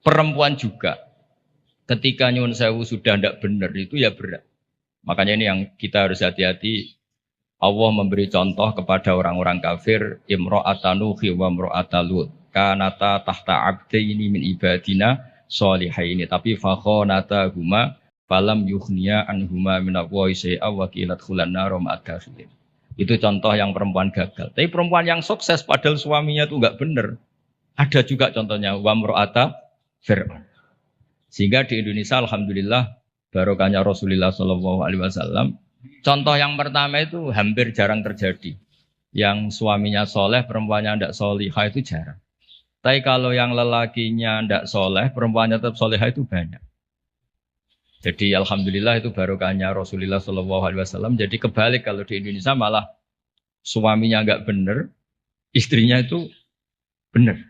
Perempuan juga. Ketika nyuwun sewu sudah tidak benar itu ya berat. Makanya ini yang kita harus hati-hati. Allah memberi contoh kepada orang-orang kafir, imra'atan Nuhi wa imra'atan Lut. Kanata tahta abdaini min ibadina sholihaini. Tapi fakhonata huma falam yukhniya anhuma min Allahi syai'a wa qilat khulan nar ma'adakhilin. Itu contoh yang perempuan gagal. Tapi perempuan yang sukses padahal suaminya itu enggak benar. Ada juga contohnya wa imra'ata Fir'aun. Sehingga di Indonesia alhamdulillah barokahnya Rasulullah SAW. Contoh yang pertama itu hampir jarang terjadi. Yang suaminya soleh, perempuannya tidak solihah itu jarang. Tapi kalau yang lelakinya tidak soleh, perempuannya tetap solihah itu banyak. Jadi alhamdulillah itu barokahnya Rasulullah SAW. Jadi kebalik kalau di Indonesia malah suaminya nggak benar, istrinya itu benar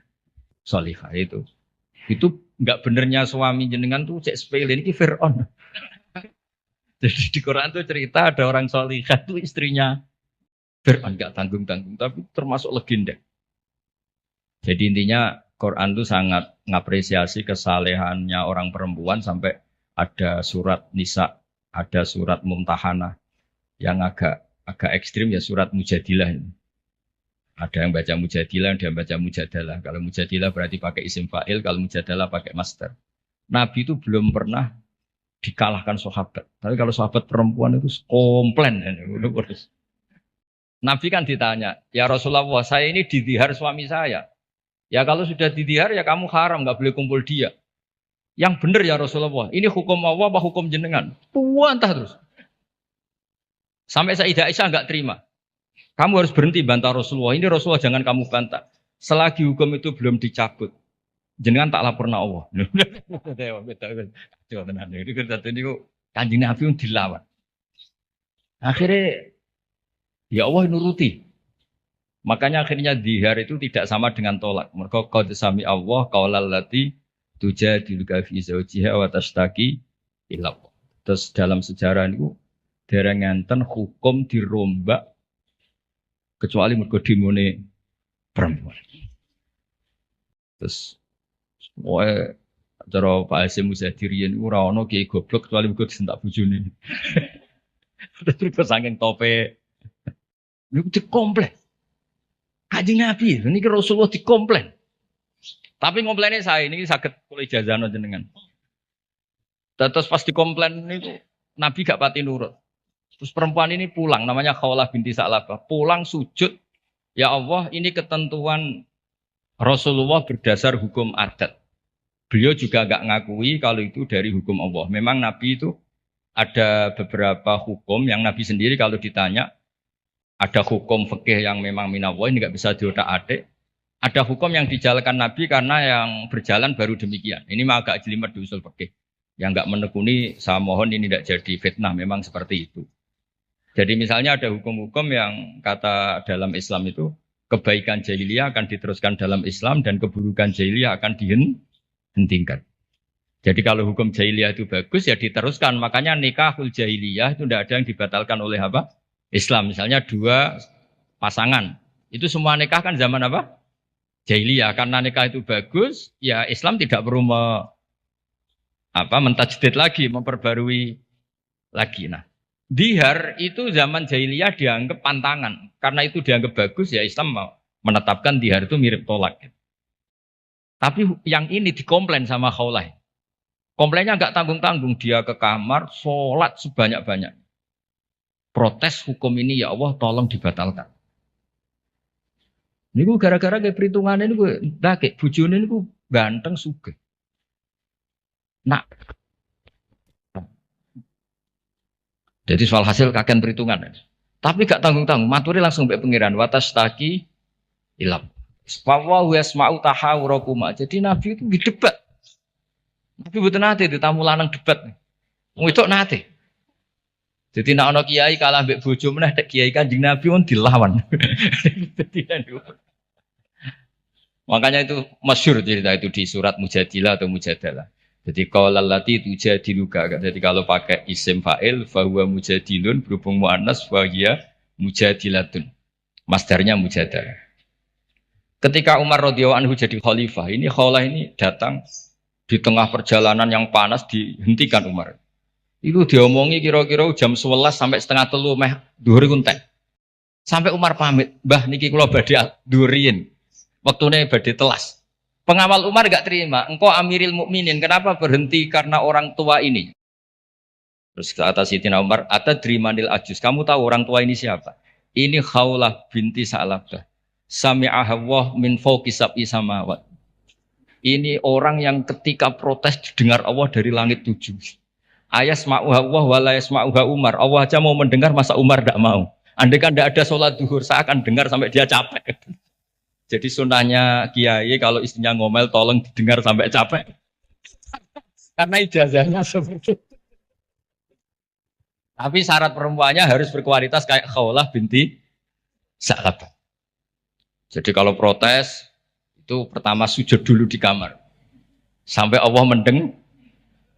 solihah itu. Itu nggak benernya suami jenengan tuh cek sepele ini Fir'aun. Jadi di Quran tuh cerita ada orang solihah tuh istrinya Fir'aun, nggak tanggung-tanggung tapi termasuk legenda. Jadi intinya Quran tuh sangat ngapresiasi kesalehannya orang perempuan sampai ada surat Nisa, ada surat Mumtahanah yang agak ekstrim ya surat Mujadilah ini. Ada yang baca Mujadilah, ada yang baca Mujadalah. Kalau Mujadilah berarti pakai isim fa'il, kalau Mujadalah pakai master. Nabi itu belum pernah dikalahkan sahabat. Tapi kalau sahabat perempuan itu komplain. Nabi kan ditanya, ya Rasulullah, saya ini didihar suami saya. Ya kalau sudah didihar ya kamu haram, nggak boleh kumpul dia. Yang benar ya Rasulullah, ini hukum Allah apa hukum jenengan? Puantah terus. Sampai Sayyidah Aisyah nggak terima. Kamu harus berhenti bantah Rasulullah. Ini Rasulullah jangan kamu bantah. Selagi hukum itu belum dicabut, jenengan tak laporna Allah. Kanjeng Nabi dilawan. Akhirnya ya Allah nuruti. Makanya akhirnya dihar itu tidak sama dengan tolak. Mereka qad sami Allah qaulal lati tujadiluka fi zawjiha wa tashtaki ila Allah. Terus dalam sejarah itu dereng ngenten hukum dirombak kecuali mergo dimone perempuan. Terus wae cara Pak Hasim Muzadirian ora ono kiai goblok kecuali mergo disentak bojone. Terus saking tope niku dikomplain. Kanjeng Nabi, niki Rasulullah dikomplain. Tapi komplainnya saya ini saged kula ijazahno jenengan. Terus pas dikomplain itu Nabi gak pati nurut. Terus perempuan ini pulang, namanya Khawlah binti Sa'labah. Pulang sujud, ya Allah ini ketentuan Rasulullah berdasar hukum adat. Beliau juga gak ngakui kalau itu dari hukum Allah. Memang Nabi itu ada beberapa hukum yang Nabi sendiri kalau ditanya, ada hukum fikih yang memang minallah, ini gak bisa diotak-atik. Ada hukum yang dijalankan Nabi karena yang berjalan baru demikian. Ini mah agak jelimet di usul fikih. Yang gak menekuni, saya mohon ini tidak jadi fitnah, memang seperti itu. Jadi misalnya ada hukum-hukum yang kata dalam Islam itu kebaikan jahiliyah akan diteruskan dalam Islam dan keburukan jahiliyah akan dihentikan. Jadi kalau hukum jahiliyah itu bagus ya diteruskan. Makanya nikahul jahiliyah itu tidak ada yang dibatalkan oleh apa? Islam. Misalnya dua pasangan. Itu semua nikah kan zaman apa? Jahiliyah. Karena nikah itu bagus, ya Islam tidak perlu mentajdid lagi, memperbarui lagi. Nah, dihar itu zaman jahiliyah dianggap pantangan. Karena itu dianggap bagus, ya Islam menetapkan dihar itu mirip tolak. Tapi yang ini dikomplain sama Khawlah. Komplainnya nggak tanggung-tanggung. Dia ke kamar, sholat sebanyak-banyak. Protes hukum ini, ya Allah tolong dibatalkan. Ini gue gara-gara kayak perhitungan ini gue kayak bujone ini gue ganteng sugih. Nah, jadi soal hasil kakean perhitungan. Tapi gak tanggung-tanggung, maturi langsung mbek pengiran watastaki ilam. Wa yasma'u tahawurakuma. Jadi Nabi itu debat. Nabi mboten nate tamu lanang debat. Wong itu nate. Jadi nek ana kiai kalah mbek bojo meneh tek kiai Kanjeng Nabi pun dilawan. Makanya itu masyhur cerita itu di surat Mujadilah atau Mujadalah. Jadi qaulal lati tujadiluka. Jadi kalau pakai isim fa'il fa huwa mujadilun berhubung muannas fa hiya mujadilatun. Masdarnya mujadalah. Ketika Umar radhiyallahu anhu jadi khalifah, ini Khawlah ini datang Di tengah perjalanan yang panas dihentikan Umar. Itu diomongi kira-kira jam 11 sampai setengah telu meh dhuwur kuntek. Sampai Umar pamit, "Mbah niki kula badhe dhuwurin. Waktune badhe telas." Pengawal Umar gak terima, "Engkau Amiril Mukminin, kenapa berhenti karena orang tua ini?" Terus kata Sayyidina Umar, "Atadrimanil ajus." Kamu tahu orang tua ini siapa? Ini Khawlah binti Sa'labah. Sami'ahawah min fawqi sab'i samawat. Ini orang yang ketika protes didengar Allah dari langit 7. Ayasma'uha Allah wa la yasma'uha Umar. Allah aja mau mendengar, masa Umar tidak mau? Andai kan tidak ada sholat duhur, saya akan dengar sampai dia capek. Jadi sunnahnya kiai kalau istrinya ngomel tolong didengar sampai capek. Karena ijazahnya seperti itu. Tapi syarat perempuannya harus berkualitas kayak Khawlah binti Sa'labah. Jadi kalau protes itu pertama sujud dulu di kamar sampai Allah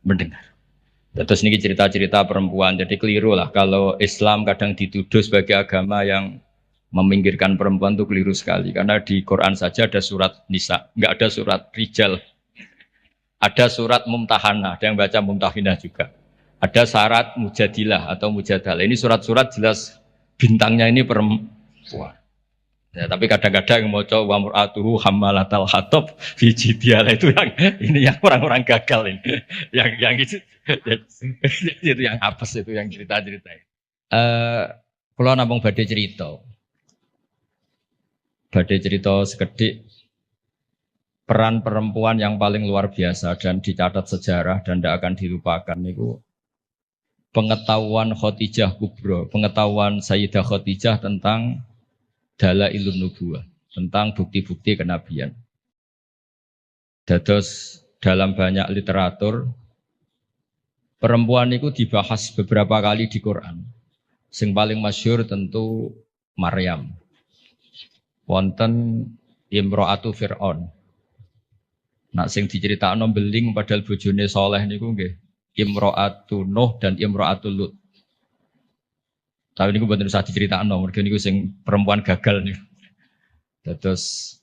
mendengar. Terus ini cerita-cerita perempuan. Jadi keliru lah kalau Islam kadang dituduh sebagai agama yang meminggirkan perempuan, itu keliru sekali. Karena di Quran saja ada surat Nisa, nggak ada surat Rijal. Ada surat Mumtahanah, ada yang baca Mumtahinah juga. Ada syarat Mujadilah atau Mujadalah. Ini surat-surat jelas bintangnya ini perempuan. Ya, tapi kadang-kadang yang mau coba wamratuhu hammalatal hatab fi jidiyalah itu yang ini yang orang-orang gagal ini. Yang itu yang apes itu yang cerita-cerita. Kalau namung badhe cerita. Badhe cerita sekedhik peran perempuan yang paling luar biasa dan dicatat sejarah dan tidak akan dilupakan itu pengetahuan Khadijah Kubro, pengetahuan Sayyidah Khadijah tentang Dalailun Nubuwah, tentang bukti-bukti kenabian. Dados dalam banyak literatur perempuan itu dibahas beberapa kali di Quran. Sing paling masyhur tentu Maryam. Wonten Imro'atu Fir'aun. Nak sing diceritakno beling padahal bojone soleh niku nggih Imro'atu Nuh dan Imro'atu Lut. Tapi niku mboten usah diceritakno, mergo niku sing perempuan gagal niku. Terus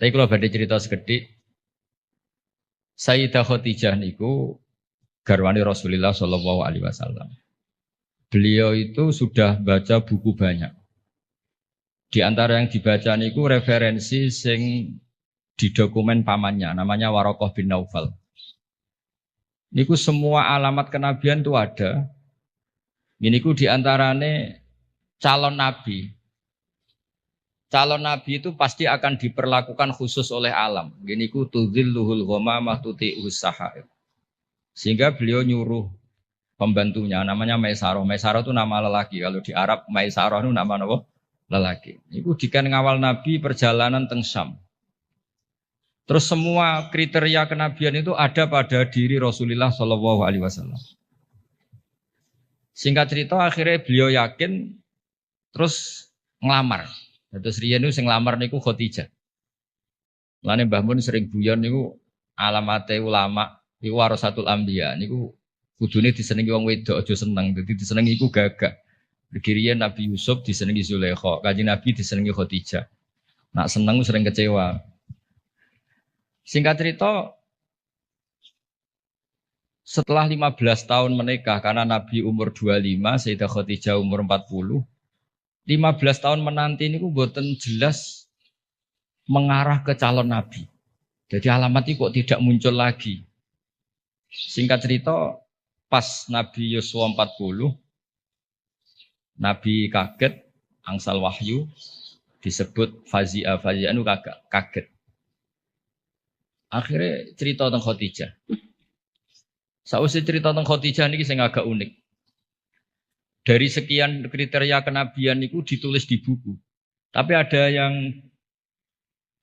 tapi kalau badhe cerita sekedhik Sayyidah Khadijah niku garwane Rasulullah sallallahu alaihi wasallam. Beliau itu sudah baca buku banyak. Di antara yang dibaca niku referensi sing di dokumen pamannya, namanya Waraqah bin Naufal. Niku semua alamat kenabian itu ada. Niku di antarane calon nabi. Calon nabi itu pasti akan diperlakukan khusus oleh alam. Niku tudzilluhul ghamamah tuti'us sahaib. Sehingga beliau nyuruh pembantunya namanya Maisarah. Maisarah itu nama lelaki. Kalau di Arab Maisarah itu nama apa? Lelaki. Niku dikan ngawal nabi perjalanan teng Syam. Terus semua kriteria kenabian itu ada pada diri Rasulullah Shallallahu Alaihi Wasallam. Singkat cerita akhirnya beliau yakin, terus ngelamar. Terus riyen niku sing nglamar niku Khadijah. Lane Mbah Mun sering guyon niku alamate ulama iku warasatul anbiya niku kudune disenengi wong wedok aja seneng. Dadi disenengi iku gagah. Riyen Nabi Yusuf disenengi Zulaikha, Kanjeng Nabi disenengi Khadijah. Nak seneng sering kecewa. Singkat cerita, setelah 15 tahun menikah, karena Nabi umur 25, Sayyidah Khadijah umur 40, 15 tahun menanti ini mboten jelas mengarah ke calon Nabi. Jadi alamat itu kok tidak muncul lagi. Singkat cerita, pas Nabi Yusuf 40, Nabi kaget, angsal wahyu, disebut Fazi'ah itu kaget. Akhirnya cerita tentang Khadijah. Sausé cerita tentang Khadijah ini sing agak unik. Dari sekian kriteria kenabian itu ditulis di buku. Tapi ada yang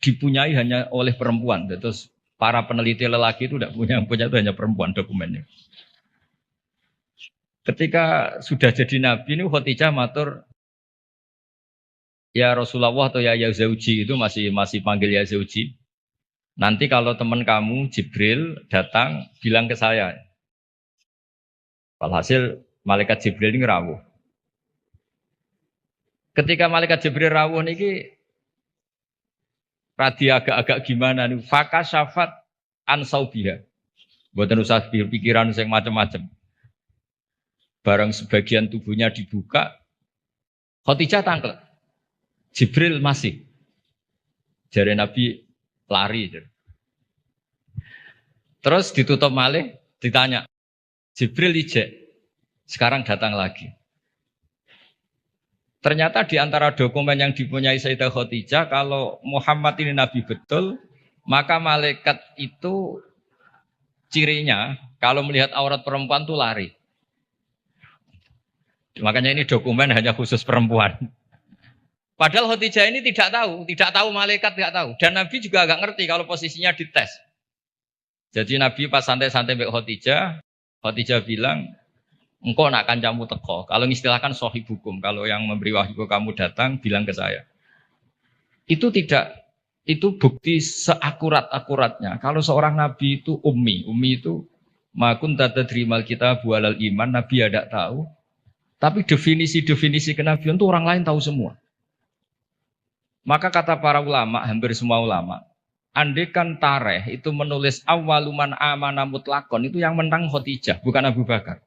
dipunyai hanya oleh perempuan. Terus para peneliti lelaki itu tidak punya, yang punya itu hanya perempuan dokumennya. Ketika sudah jadi nabi ini Khadijah matur, ya Rasulullah atau ya Zauji itu masih panggil ya Zauji. Nanti kalau teman kamu Jibril datang bilang ke saya. Walhasil malaikat Jibril ini rawuh. Ketika malaikat Jibril rawuh niki radi agak-agak gimana nih? Faka syafat ansaubiha. Mboten usah pikiran sing macam-macam. Barang sebagian tubuhnya dibuka, Khadijah tangkel. Jibril masih. Jare Nabi lari. Terus ditutup malih, ditanya. Jibril ijek. Sekarang datang lagi. Ternyata di antara dokumen yang dipunyai Sayyidah Khadijah, kalau Muhammad ini Nabi betul, maka malaikat itu cirinya, kalau melihat aurat perempuan itu lari. Makanya ini dokumen hanya khusus perempuan. Padahal Khadijah ini tidak tahu malaikat tidak tahu. Dan Nabi juga agak ngerti kalau posisinya dites. Jadi Nabi pas santai-santai mbek Khadijah bilang, engkau nak kancamu teko. Kalau mengistilahkan sahih hukum, kalau yang memberi wahyu kamu datang, bilang ke saya. Itu bukti seakurat-akuratnya. Kalau seorang nabi itu ummi itu makun tata terimal kita bualal iman, nabi ada tahu. Tapi definisi kenabian itu orang lain tahu semua. Maka kata para ulama, hampir semua ulama, andekan tareh itu menulis awaluman amana mutlakon, itu yang menang Khadijah, bukan Abu Bakar.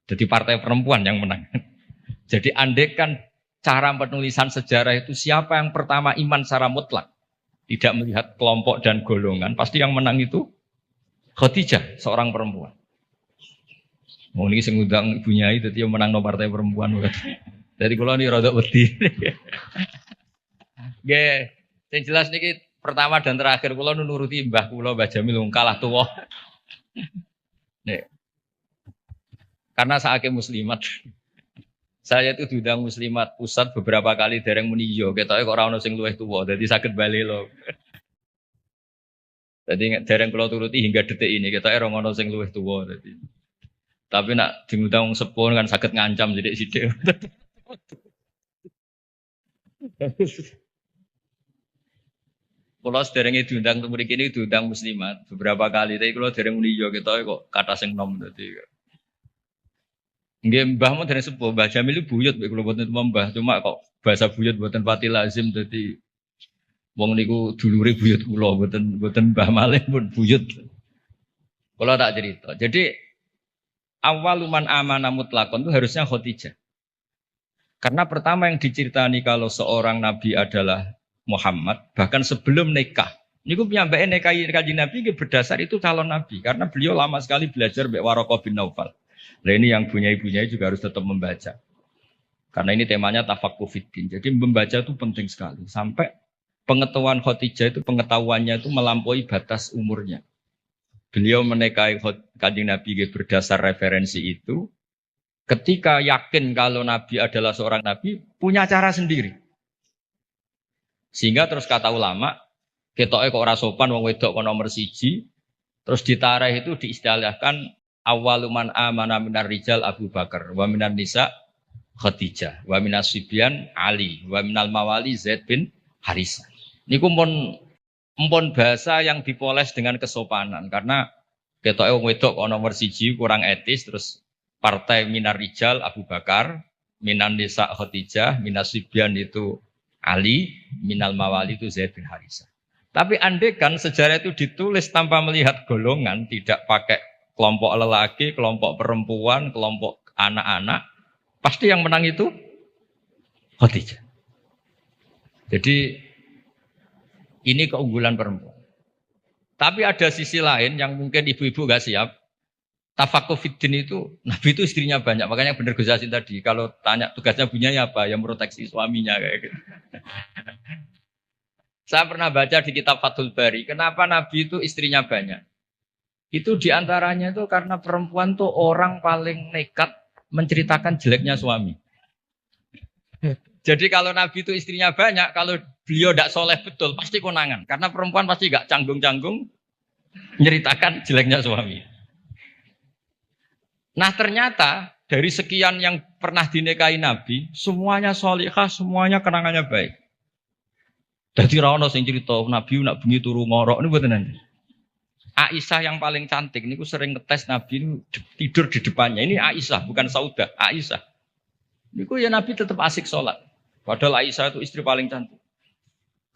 Jadi partai perempuan yang menang. Jadi andekan cara penulisan sejarah itu siapa yang pertama iman secara mutlak, tidak melihat kelompok dan golongan, pasti yang menang itu Khadijah, seorang perempuan. Mau ini sing ngundang ibunya itu dia menang no partai perempuan. Dari kula ini rada wedi. Nggih, sing jelas niki pertama dan terakhir kula nuruti mbah kula Mbah Jamil kalah tuwa. Nek karena saake muslimat. Saya itu diundang muslimat pusat beberapa kali dereng muni yo, ketoke kok ora ono sing luwih tuwa, dadi saged bali lho. Dadi dereng kula turuti hingga detik ini ketoke ora ono sing luwih tuwa dadi. Tapi nak diundang wong sepuh kan saged ngancam sithik-sithik. Kula sederenge diundang teng mriki ini diundang muslimat beberapa kali, tapi kula dereng muni yo ketoke kok kata sing nom dadi. Nggih mbah mun dereng sepuh, Mbah Jamil buyut mek kula boten mbah, cuma kok bahasa buyut boten pati lazim dadi wong niku dulure buyut kula boten Mbah Malih pun buyut. Kula tak cerita. Jadi awaluman amana mutlakon itu harusnya Khadijah. Karena pertama yang diceritani kalau seorang nabi adalah Muhammad, bahkan sebelum nikah. Niku piyambake nikahi Kanjeng Nabi berdasar itu calon nabi karena beliau lama sekali belajar mbek Waraqah bin Naufal. Nah ini yang punya-punya juga harus tetap membaca. Karena ini temanya tafaqquh fiddin. Jadi membaca itu penting sekali. Sampai pengetahuan Khadijah itu pengetahuannya itu melampaui batas umurnya. Beliau menikahi Kanjeng Nabi berdasar referensi itu. Ketika yakin kalau Nabi adalah seorang Nabi, punya cara sendiri. Sehingga terus kata ulama, ketoke kok ora sopan wong wedok kok nomor 1, terus ditareh itu diistilahkan awaluman amana minar rijal Abu Bakar, wa minan nisa Khadijah, wa minas sibyan Ali, wa minal mawali Zaid bin Harisah. Niku empun bahasa yang dipoles dengan kesopanan karena ketoke wong wedok kok nomor 1 kurang etis, terus partai minar rijal Abu Bakar, minan nisa Khadijah, minas sibyan itu Ali, minal mawali itu Zaid bin Harisah. Tapi andekan sejarah itu ditulis tanpa melihat golongan, tidak pakai kelompok lelaki, kelompok perempuan, kelompok anak-anak, pasti yang menang itu Khadijah. Jadi ini keunggulan perempuan. Tapi ada sisi lain yang mungkin ibu-ibu gak siap. Tafaqquh fiddin itu, Nabi itu istrinya banyak. Makanya benar Gus Yasin tadi, kalau tanya tugasnya punya ya apa? Yang proteksi suaminya kayak gitu. Saya pernah baca di kitab Fathul Bari, kenapa Nabi itu istrinya banyak? Itu diantaranya itu karena perempuan tuh orang paling nekat menceritakan jeleknya suami. Jadi kalau Nabi itu istrinya banyak, kalau beliau tidak soleh betul, pasti konangan. Karena perempuan pasti gak canggung-canggung menceritakan jeleknya suami. Nah ternyata dari sekian yang pernah dinikahi Nabi, semuanya solihah, semuanya kenangannya baik. Jadi rano sing cerita Nabi nak bengi turu ngorok ini buatan nanti. Aisyah yang paling cantik, ini sering ngetes Nabi tidur di depannya. Ini Aisyah, bukan Saudah, Aisyah. Ini ya Nabi tetap asik sholat. Padahal Aisyah itu istri paling cantik.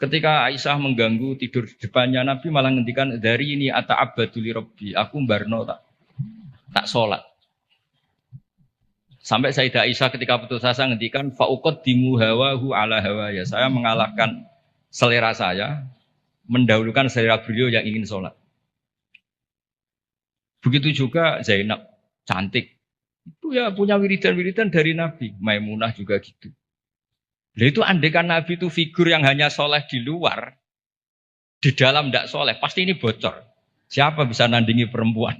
Ketika Aisyah mengganggu tidur di depannya Nabi malah ngendikan dari ini ata'abbadu li rabbi, aku mbarno tak salat. Sampai Sayyidah Aisyah ketika putus asa ngendikan fauqaddimu hawahu ala hawaya. Saya mengalahkan selera saya, mendahulukan selera beliau yang ingin sholat. Begitu juga Zainab, cantik. Itu ya punya wiridan-wiridan dari Nabi. Maimunah juga gitu. Nah itu andekan Nabi itu figur yang hanya soleh di luar, di dalam tidak soleh, pasti ini bocor. Siapa bisa nandingi perempuan?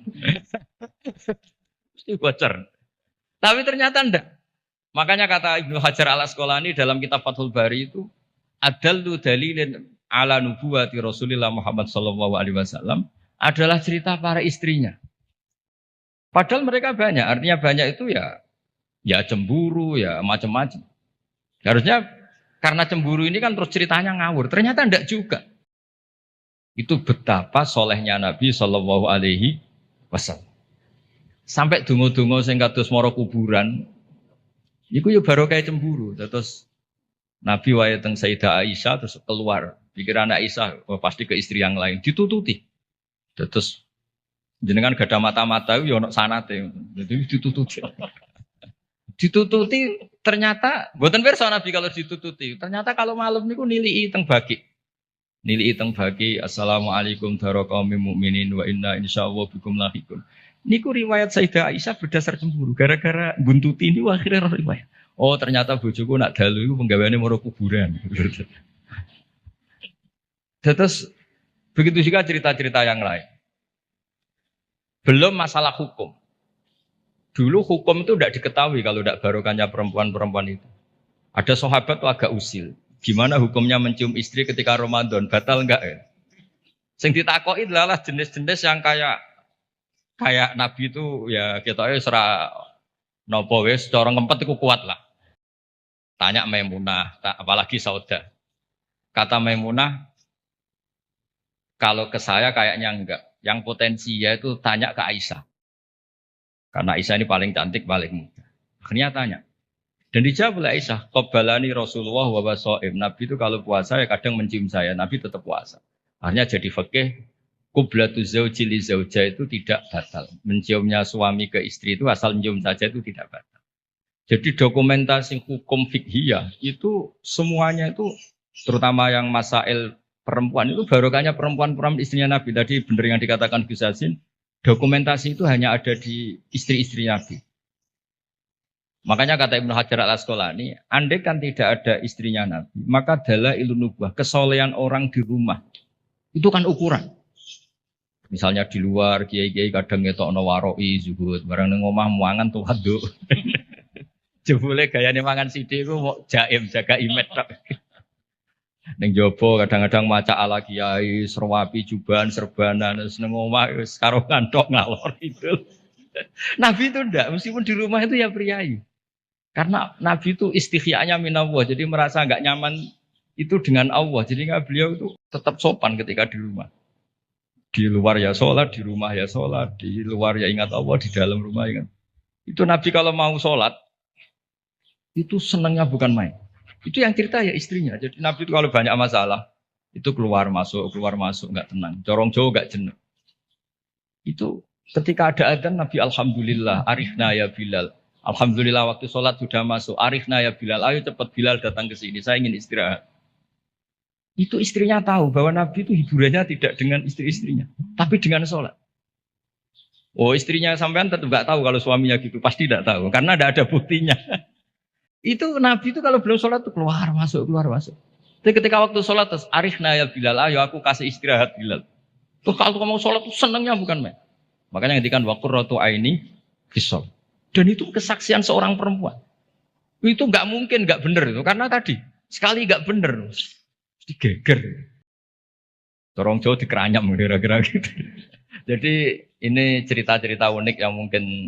Pasti bocor. Tapi ternyata enggak. Makanya kata Ibnu Hajar al-Asqalani dalam kitab Fathul Bari itu, adallu dalilin ala nubuwati Rasulillah Muhammad sallallahu alaihi wasallam adalah cerita para istrinya. Padahal mereka banyak, artinya banyak itu ya cemburu, ya macam-macam. Harusnya karena cemburu ini kan terus ceritanya ngawur. Ternyata enggak juga. Itu betapa solehnya Nabi sallallahu alaihi wasallam. Sampai dungo-dungo sing kados mara kuburan, iku yo baru kayak cemburu. Terus Nabi wae teng Sayyidah Aisyah terus keluar. Pikiran Aisyah pasti ke istri yang lain, ditututi. Terus jenengan gak ada mata-mata yo ono sanate. Jadi ditututi. Ditututi ternyata mboten pirsa Nabi kalau ditututi. Ternyata kalau malam niku nilii teng baki. Nilii teng baki assalamualaikum daraqaumil mukminin wa inna insyaallah bikum lahiqun. Niku riwayat Sayyidah Aisyah berdasar cemburu. Gara-gara buntuti ini akhirnya riwayat. Oh ternyata bojoku nak dalu iku penggaweane maro kuburan. Terus begitu juga cerita-cerita yang lain. Belum masalah hukum. Dulu hukum itu tidak diketahui kalau tidak barokahnya perempuan-perempuan itu. Ada sahabat tuh agak usil. Gimana hukumnya mencium istri ketika Ramadan? Batal enggak ya? Sing ditakoki adalah jenis-jenis yang kayak Nabi itu ya kita serah nopo wis cara ngempet itu kuat lah. Tanya Maimunah, apalagi Sauda. Kata Maimunah, kalau ke saya kayaknya enggak. Yang potensi ya itu tanya ke Aisyah. Karena Aisyah ini paling cantik, paling muda. Akhirnya tanya. Dan dijawab oleh Aisyah, qabbalani Rasulullah wa waso'im. Nabi itu kalau puasa ya kadang mencium saya, Nabi tetap puasa. Akhirnya jadi fikih, Qublatu zauji li zauja itu tidak batal. Menciumnya suami ke istri itu asal mencium saja itu tidak batal. Jadi dokumentasi hukum fikhiyah itu semuanya itu terutama yang masail perempuan itu barokahnya perempuan-perempuan istrinya Nabi. Tadi benar yang dikatakan Gus Yassin, dokumentasi itu hanya ada di istri-istri Nabi. Makanya kata Ibnu Hajar al-Asqalani, andai kan tidak ada istrinya Nabi, maka dalailun nubuwah, kesolehan orang di rumah itu kan ukuran. Misalnya di luar kiai-kiai kadang ngetokno waroi zuhud, barang nang omah muangan tuh haduk. Jebule gayane mangan sithik iku mau jaim jaga imet tok. Ning jaba kadang-kadang maca ala kiai, serwapi juban, serbanan, wis nang omah wis karo kantok ngalor itu. Nabi itu ndak, meskipun di rumah itu ya priayi. Karena Nabi itu istighya'nya minallah, jadi merasa enggak nyaman itu dengan Allah. Jadi beliau itu tetap sopan ketika di rumah. Di luar ya sholat, di rumah ya sholat, di luar ya ingat Allah, di dalam rumah ingat. Itu Nabi kalau mau sholat, itu senangnya bukan main. Itu yang cerita ya istrinya. Jadi Nabi itu kalau banyak masalah, itu keluar masuk, nggak tenang. Corong jauh nggak jenuh. Itu ketika ada adzan Nabi alhamdulillah, arifna ya Bilal. Alhamdulillah waktu sholat sudah masuk, arifna ya Bilal. Ayo cepat Bilal datang ke sini, saya ingin istirahat. Itu istrinya tahu bahwa Nabi itu hiburannya tidak dengan istri-istrinya, tapi dengan sholat. Oh istrinya sampean tetap nggak tahu kalau suaminya gitu, pasti tidak tahu karena tidak ada buktinya. Itu Nabi itu kalau belum sholat tuh keluar masuk. Tapi ketika waktu sholat terus arifna ya Bilal, ayo aku kasih istirahat Bilal. Tuh kalau mau sholat tuh senangnya bukan main. Makanya ngedikan waqurratu aini fisol. Dan itu kesaksian seorang perempuan. Itu nggak mungkin nggak benar itu karena tadi sekali nggak benar. Digeger. Corong Jawa dikeranyam kira-kira gitu. Jadi ini cerita-cerita unik yang mungkin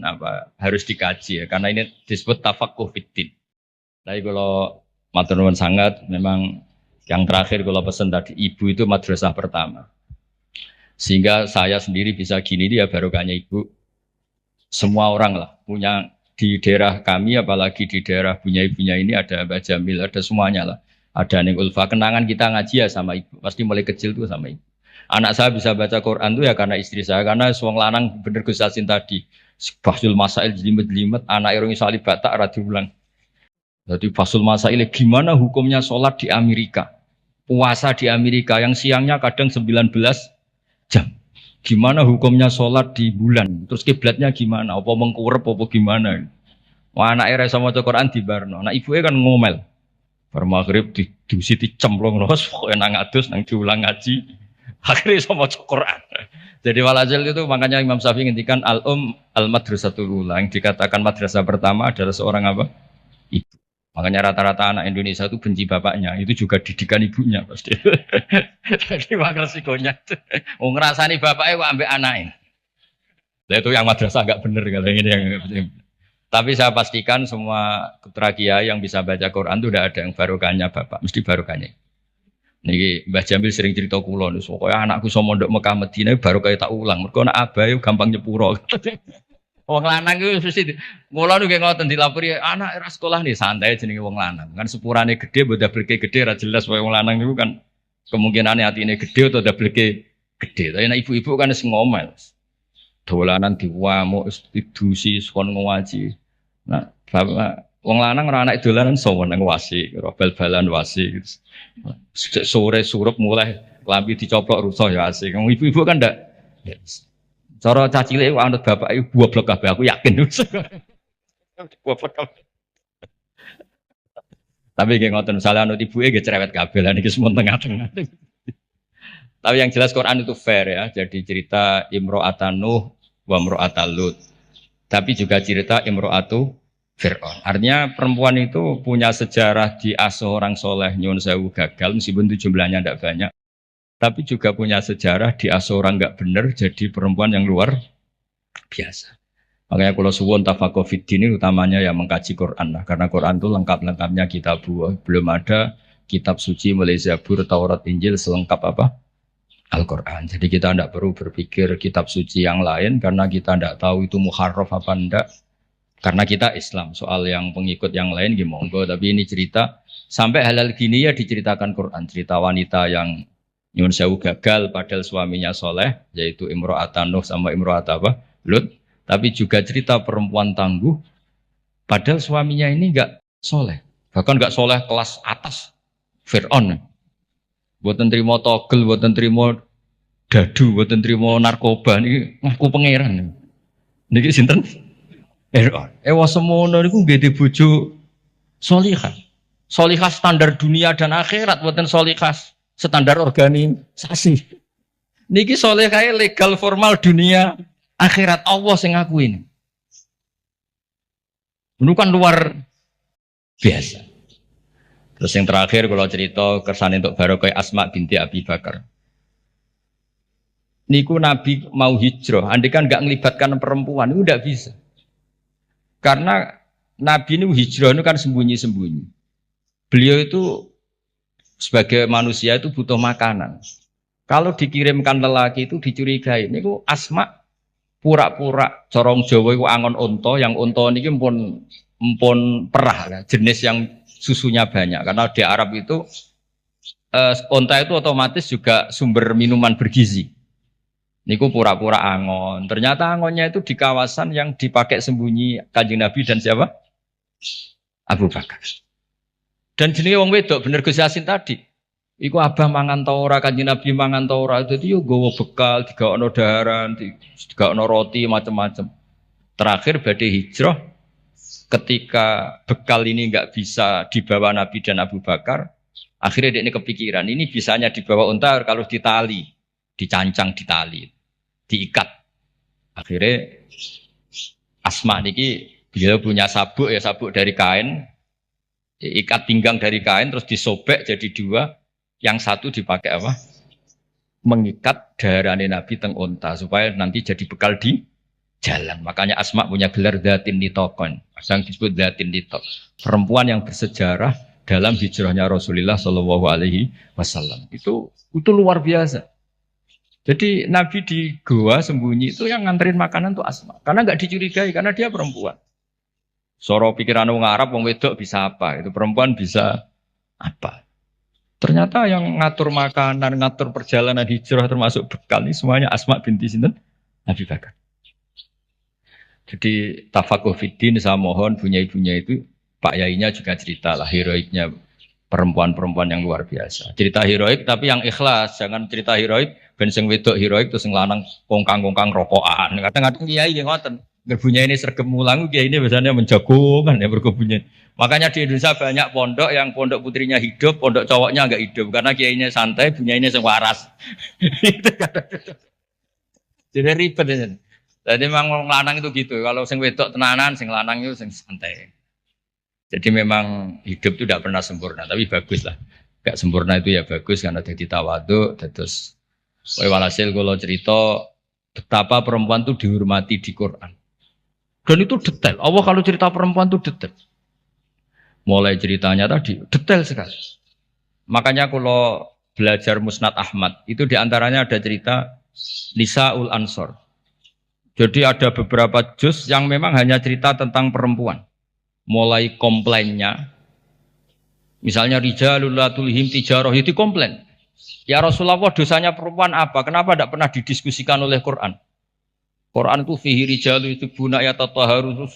harus dikaji ya karena ini disebut tafaqquh fiddin. Tapi kalau matur nuwun sangat memang yang terakhir kalau pesan tadi ibu itu madrasah pertama. Sehingga saya sendiri bisa gini dia barokahnya ibu. Semua orang lah punya di daerah kami apalagi di daerah punya ibunya ini ada Mbak Jamil, ada semuanya lah. Ada ning ulfa, kenangan kita ngaji ya sama ibu. Pasti mulai kecil tuh sama ibu. Anak saya bisa baca Quran tuh ya karena istri saya, karena wong lanang bener Gus Yasin tadi. Fasul Masail jelimet-jelimet, anak irung iso batak ora diulang. Jadi Fasul Masail gimana hukumnya sholat di Amerika? Puasa di Amerika yang siangnya kadang 19 jam. Gimana hukumnya sholat di bulan? Terus kiblatnya gimana? Apa mengkurep apa gimana? Wah, anak era sama Quran di Barno. Nah ibunya kan ngomel. Bar maghrib didusi dicemplung terus pokoke nang adus nang diulang ngaji. Akhirnya sama Quran. Jadi walhasil itu makanya Imam Syafi'i ngendikan al-madrasatul ula, yang dikatakan madrasah pertama adalah seorang apa? Ibu. Makanya rata-rata anak Indonesia itu benci bapaknya, itu juga didikan ibunya pasti. Jadi makanya resikonya. Oh ngerasani bapaknya kok ambek anaknya. Nah, itu yang madrasah agak bener kalau ini yang tapi saya pastikan semua putra kiai yang bisa baca Quran itu udah ada yang barokahnya bapak, mesti barokahnya. Niki Mbah Jamil sering cerita kula niku, pokoke anakku iso mondok Mekah Madinah baru kaya tak ulang. Mergo anak abahe gampang nyepuro. Wong lanang iku mesti kula niku ngoten dilapori anak era sekolah nih santai jenenge wong lanang. Kan sepurane gede mbok dableke gede ra jelas wae wong lanang niku kan kemungkinane atine gede atau dableke gede. Tapi nek ibu-ibu kan wis ngomel. Dolanan diwamuk didusi kon ngaji. Nah, bapak wong lanang ora anak dolanan sowan nang wasi, bal-balan wasi. Sore surup mulai klambi dicoplok rusuh ya asik. Wong ibu-ibu kan ndak. Cara cacile kok anut bapak iku goblok kabeh aku yakin. Goblok kabeh. Tapi nggih ngoten misale anut ibuke nggih cerewet kabeh lan iki semua tengah-tengah. Tapi yang jelas Quran itu fair ya. Jadi cerita Imro'atan Nuh wa Imro'atan Lut. Tapi juga cerita Imro'atu Fir'aun. Artinya perempuan itu punya sejarah diasuh orang soleh nyuwun sewu gagal meskipun itu jumlahnya tidak banyak. Tapi juga punya sejarah diasuh orang nggak benar jadi perempuan yang luar biasa. Makanya kalau suwun tafaqquh fiddin ini utamanya ya mengkaji Quran lah. Karena Quran itu lengkap-lengkapnya kitab buah. Belum ada kitab suci mulai Zabur, Taurat, Injil selengkap apa? Al-Quran. Jadi kita tidak perlu berpikir kitab suci yang lain karena kita tidak tahu itu muharraf apa enggak. Karena kita Islam, soal yang pengikut yang lain gimana? Tapi ini cerita sampai halal gini ya diceritakan Quran. Cerita wanita yang nyuwun sewu gagal padahal suaminya soleh, yaitu Imro'atan Nuh sama Imro'at apa? Lut. Tapi juga cerita perempuan tangguh padahal suaminya ini enggak soleh. Bahkan enggak soleh kelas atas. Fir'aun. Buatan terima togel, buatan terima dadu, buatan terima narkoba. Ini ngaku pangeran. Niki sinten? Ewa semono niku nggih bojo solihah. Solihah standar dunia dan akhirat, buatan solihah standar organisasi. Niki solihah legal formal dunia akhirat Allah sing ngakuin. Ini kan luar biasa. Terus yang terakhir kalau cerita kersane untuk Barokah Asma binti Abi Bakar. Niku Nabi mau hijrah, andai kan nggak ngelibatkan perempuan itu udah bisa. Karena Nabi ini hijrah itu kan sembunyi-sembunyi. Beliau itu sebagai manusia itu butuh makanan. Kalau dikirimkan lelaki itu dicurigai. Niku Asma pura-pura corong Jawa itu angon unta, yang unta niki empun perah, jenis yang susunya banyak. Karena di Arab itu unta itu otomatis juga sumber minuman bergizi. Niku pura-pura angon. Ternyata angonnya itu di kawasan yang dipakai sembunyi Kanjeng Nabi dan siapa? Abu Bakar. Dan jenenge wong wedok bener Gus Yasin tadi. Iku abah mangan ta ora, Kanjeng Nabi mangan ta ora. Dadi yo nggawa bekal, digawono daharan, digawono roti macam-macam. Terakhir badhe hijrah ketika bekal ini enggak bisa dibawa Nabi dan Abu Bakar, akhirnya dia ini kepikiran, ini bisanya dibawa unta kalau ditali, dicancang di tali, diikat. Akhirnya Asma niki beliau punya sabuk ya, sabuk dari kain, ikat pinggang dari kain terus disobek jadi dua, yang satu dipakai apa? Mengikat darane Nabi teng unta supaya nanti jadi bekal di jalan. Makanya Asma punya gelar Dzatin Nitaqon. Yang disebut Dzatin Nitaq. Perempuan yang bersejarah dalam hijrahnya Rasulullah Shallallahu Alaihi Wasallam. Itu luar biasa. Jadi Nabi di goa sembunyi itu yang nganterin makanan tuh Asma. Karena nggak dicurigai karena dia perempuan. Soro pikiran orang Arab, orang wedok bisa apa? Itu perempuan bisa apa? Ternyata yang ngatur makanan, ngatur perjalanan hijrah termasuk bekal ini semuanya Asma binti sinten Abi Bakar. Jadi tafakuh fiddin saya mohon punya itu Pak Yainya juga cerita lah heroiknya perempuan-perempuan yang luar biasa. Cerita heroik tapi yang ikhlas, jangan cerita heroik ben sing wedok heroik terus sing lanang kongkang-kongkang rokokan. Kadang-kadang kiai nggih ngoten. Gerbunya ini sergem mulang, kiai ini biasanya menjagungan ya berkebunnya. Makanya di Indonesia banyak pondok yang pondok putrinya hidup, pondok cowoknya enggak hidup karena kiainya santai, bunyinya sing waras. Jadi ribet ya. Jadi memang lanang itu gitu. Kalau sing wedok tenanan, sing lanang itu sing santai. Jadi memang hidup itu tidak pernah sempurna, tapi bagus lah. Gak sempurna itu ya bagus karena jadi tawadhu. Terus, walhasil kalau cerita betapa perempuan itu dihormati di Quran. Dan itu detail. Allah kalau cerita perempuan itu detail. Mulai ceritanya tadi detail sekali. Makanya kalau belajar Musnad Ahmad itu diantaranya ada cerita Nisaul Ansor. Jadi ada beberapa juz yang memang hanya cerita tentang perempuan. Mulai komplainnya, misalnya rijalul la tulhim tijarah itu komplain. Ya Rasulullah dosanya perempuan apa? Kenapa tidak pernah didiskusikan oleh Quran? Quran itu fihi rijalu itu guna ya tatahharu.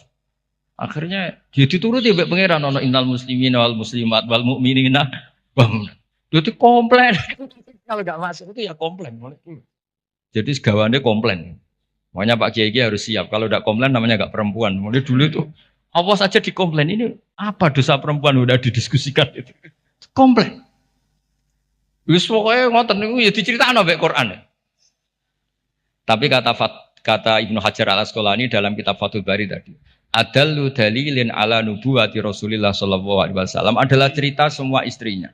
Akhirnya dia dituruti mbek pangeran ono innal muslimina wal muslimat wal mu'minina. Itu komplain. Kalau enggak masuk itu ya komplain. Jadi segawane komplain. Makanya Pak Kiai harus siap. Kalau tidak komplain namanya enggak perempuan. Mulai dulu itu apa saja dikomplain ini apa dosa perempuan udah didiskusikan itu. Komplain. Wis pokoke ngoten niku ya diceritakno mbek Quran. Tapi kata Ibnu Hajar Al-Asqalani dalam kitab Fathul Bari tadi, adallu dalilin ala nubuwati Rasulillah sallallahu alaihi wasallam adalah cerita semua istrinya.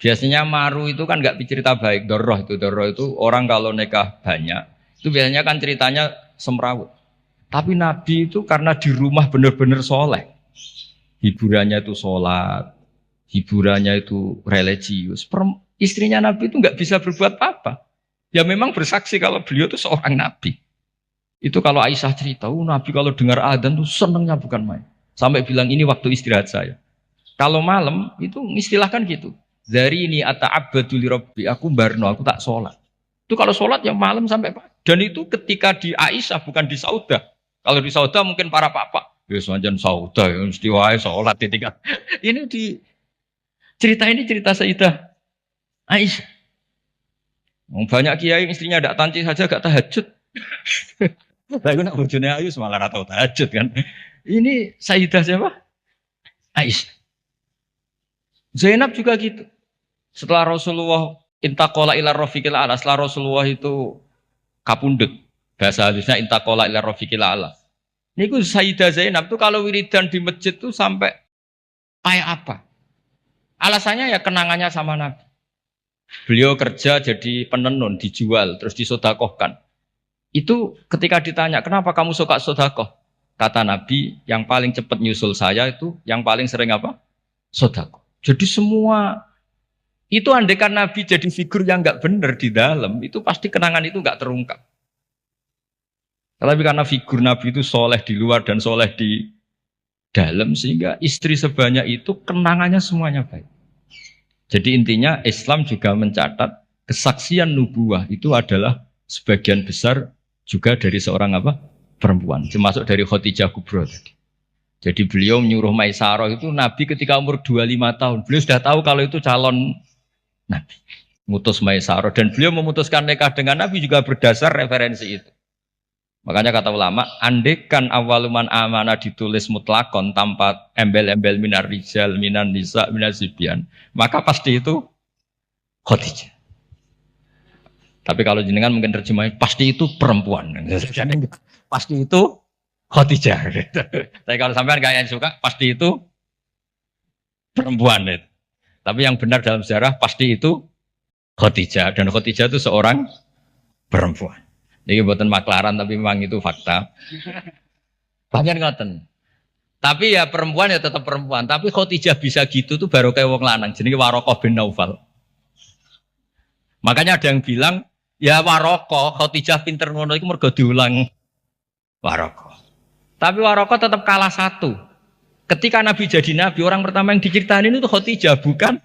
Biasanya maru itu kan enggak cerita baik, doroh itu orang kalau nikah banyak, itu biasanya kan ceritanya semrawut. Tapi Nabi itu karena di rumah benar-benar soleh. Hiburannya itu sholat, hiburannya itu religius. Istrinya Nabi itu nggak bisa berbuat apa. Ya memang bersaksi kalau beliau itu seorang Nabi. Itu kalau Aisyah cerita, Nabi kalau dengar adzan tuh senengnya bukan main. Sampai bilang ini waktu istirahat saya. Kalau malam itu istilahkan gitu. Dari ini ata'abbadu li rabbi, aku barno, aku tak sholat. Itu kalau sholat yang malam sampai pagi. Dan itu ketika di Aisyah bukan di Saudah. Kalau di Saudah mungkin para papa. Ya semanjan Saudah, ya mesti wae sholat ditinggal. Ini di cerita ini cerita Sayyidah Aisyah. Banyak kiai istrinya tidak tanci saja gak tahajud. Tapi nak bojone ayu malah ora tau tahajud kan. Ini Sayyidah siapa? Aisyah. Zainab juga gitu. Setelah Rasulullah intaqala ila rafiqil a'la, setelah Rasulullah itu kapundhut. Bahasa hadisnya intaqala ila rafiqil a'la. Niku Sayyidah Zainab tuh kalau wiridan di masjid tuh sampai kayak apa? Alasannya ya kenangannya sama Nabi. Beliau kerja jadi penenun, dijual, terus disodakohkan. Itu ketika ditanya, kenapa kamu suka sodakoh? Kata Nabi, yang paling cepat nyusul saya itu, yang paling sering apa? Sodakoh. Jadi semua, itu andaikan Nabi jadi figur yang nggak benar di dalam, itu pasti kenangan itu nggak terungkap. Tapi karena figur Nabi itu soleh di luar dan soleh di dalam, sehingga istri sebanyak itu kenangannya semuanya baik. Jadi intinya Islam juga mencatat kesaksian nubuah itu adalah sebagian besar juga dari seorang apa? Perempuan, termasuk dari Khadijah Kubra tadi. Jadi beliau menyuruh Maisarah itu Nabi ketika umur 25 tahun. Beliau sudah tahu kalau itu calon Nabi. Mutus Maisarah. Dan beliau memutuskan nikah dengan Nabi juga berdasar referensi itu. Makanya kata ulama, andekan awaluman amanah ditulis mutlakon tanpa embel-embel minar rijal, minan nisa, minar sibyan, maka pasti itu Khadijah. Tapi kalau jenengan mungkin terjemahnya pasti itu perempuan. Pasti itu Khadijah. Tapi kalau sampean kayak yang suka pasti itu perempuan. Tapi yang benar dalam sejarah pasti itu Khadijah, dan Khadijah itu seorang perempuan. Ini buatan maklaran tapi memang itu fakta. Banyak ngoten. Tapi ya perempuan ya tetap perempuan. Tapi Khadijah bisa gitu tuh baru kayak wong lanang. Jadi Warokoh bin Naufal. Makanya ada yang bilang ya Warokoh Khadijah pinter ngono itu mergo diulang Warokoh. Tapi Warokoh tetap kalah satu. Ketika Nabi jadi Nabi, orang pertama yang diceritain itu Khadijah bukan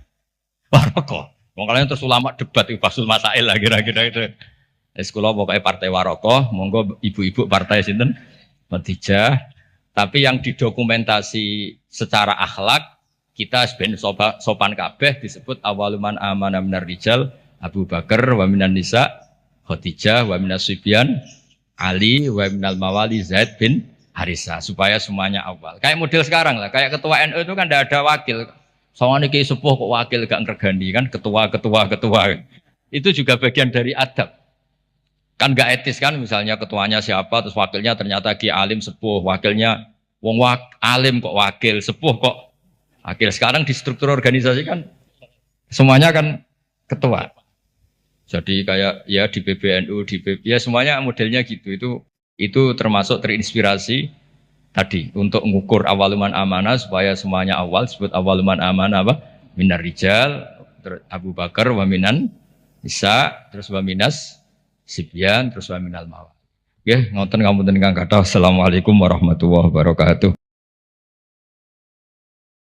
Warokoh. Wong kalian terus ulama debat itu Basul Masail lah kira-kira itu. Sekolah pokoknya partai Warokoh, monggo ibu-ibu partai sinten Khadijah. Tapi yang didokumentasi secara akhlak kita sebenarnya sopan kabeh disebut awaluman amana minar rijal Abu Bakar wa minan nisa Khadijah wa minas sibyan Ali wa minal mawali Zaid bin Harisa supaya semuanya awal. Kayak model sekarang lah, kayak ketua NU itu kan tidak ada wakil. Soalnya ki sepuh kok wakil gak ngergani kan ketua. Itu juga bagian dari adab. Kan gak etis kan misalnya ketuanya siapa terus wakilnya ternyata ki alim sepuh, wakilnya wong alim kok wakil, sepuh kok wakil. Sekarang di struktur organisasi kan semuanya kan ketua. Jadi kayak ya di PBNU, di PP, ya semuanya modelnya gitu. Itu termasuk terinspirasi tadi untuk mengukur awaluman amanah supaya semuanya awal disebut awaluman amanah apa? Minar rijal, terus Abu Bakar wa minan nisa, terus wa minas sibyan, terus wa minal mawal. Nggih, ngoten ngapunten ingkang kathah. Assalamualaikum warahmatullahi wabarakatuh.